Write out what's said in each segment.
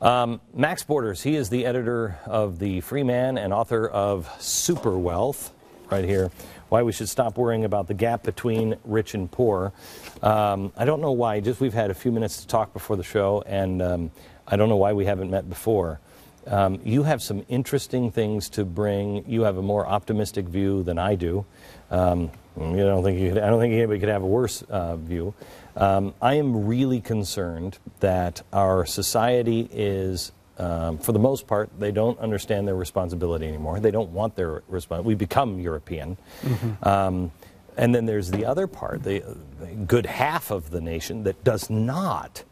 Max Borders, he is the editor of The Free Man and author of Super Wealth, right here, Why We Should Stop Worrying About the Gap Between Rich and Poor. I don't know why, just we've had a few minutes to talk before the show, and I don't know why we haven't met before. You have some interesting things to bring. You have a more optimistic view than I do. I don't think anybody could have a worse view. I am really concerned that our society is, for the most part, they don't understand their responsibility anymore. They don't want their responsibility. We become European. Mm-hmm. And then there's the other part, the good half of the nation that does not.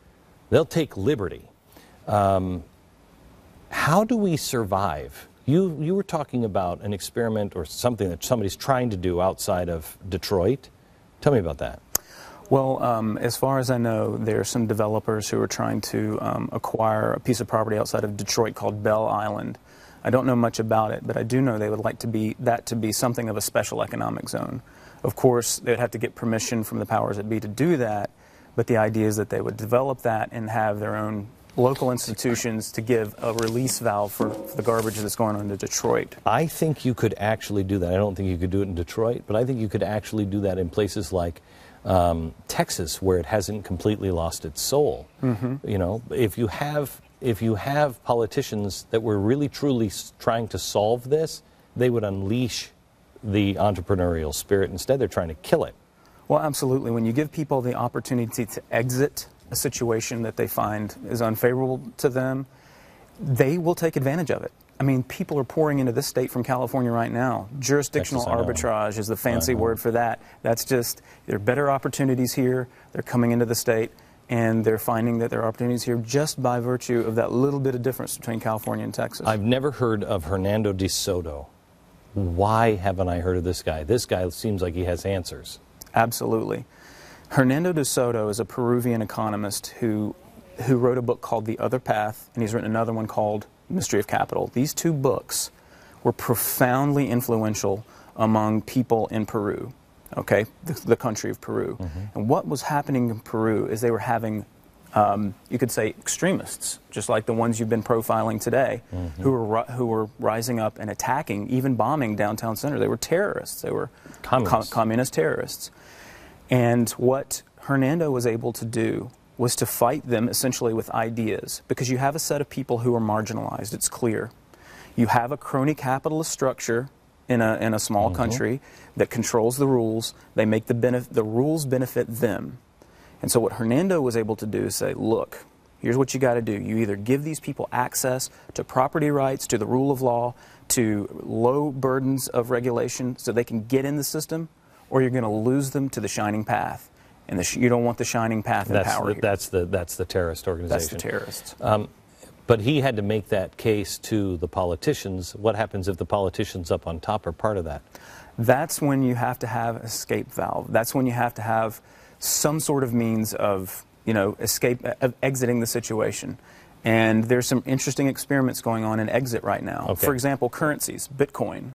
They'll take liberty. How do we survive? You were talking about an experiment or something that somebody's trying to do outside of Detroit. Tell me about that. Well, as far as I know, there are some developers who are trying to acquire a piece of property outside of Detroit called Belle Island. I don't know much about it, but I do know they would like to be something of a special economic zone. Of course, they'd have to get permission from the powers that be to do that, but the idea is that they would develop that and have their own local institutions to give a release valve for the garbage that's going on to Detroit. I think you could actually do that. I don't think you could do it in Detroit, but I think you could actually do that in places like Texas, where it hasn't completely lost its soul. Mm-hmm. You know, if you have politicians that were really truly trying to solve this, they would unleash the entrepreneurial spirit. Instead, they're trying to kill it. Well, absolutely. When you give people the opportunity to exit a situation that they find is unfavorable to them, they will take advantage of it. I mean, people are pouring into this state from California right now. Jurisdictional arbitrage is the fancy word for that. That's just, there are better opportunities here. They're coming into the state, and they're finding that there are opportunities here just by virtue of that little bit of difference between California and Texas. I've never heard of Hernando de Soto. Why haven't I heard of this guy? This guy seems like he has answers. Absolutely. Hernando de Soto is a Peruvian economist who wrote a book called The Other Path, and he's written another one called Mystery of Capital. These two books were profoundly influential among people in Peru, okay, the country of Peru. Mm-hmm. And what was happening in Peru is they were having, you could say, extremists, just like the ones you've been profiling today, mm-hmm. who were rising up and attacking, even bombing downtown center. They were terrorists. They were communist terrorists. And what Hernando was able to do was to fight them essentially with ideas, because you have a set of people who are marginalized, it's clear. You have a crony capitalist structure in a small mm-hmm. country that controls the rules. They make the rules benefit them. And so what Hernando was able to do is say, look, here's what you got to do. You either give these people access to property rights, to the rule of law, to low burdens of regulation so they can get in the system, or you're going to lose them to the shining path. And you don't want the shining path in power here. That's the terrorist organization. That's the terrorists. But he had to make that case to the politicians. What happens if the politicians up on top are part of that? That's when you have to have an escape valve. That's when you have to have some sort of means of, exiting the situation. And there's some interesting experiments going on in exit right now. Okay. For example, currencies, Bitcoin.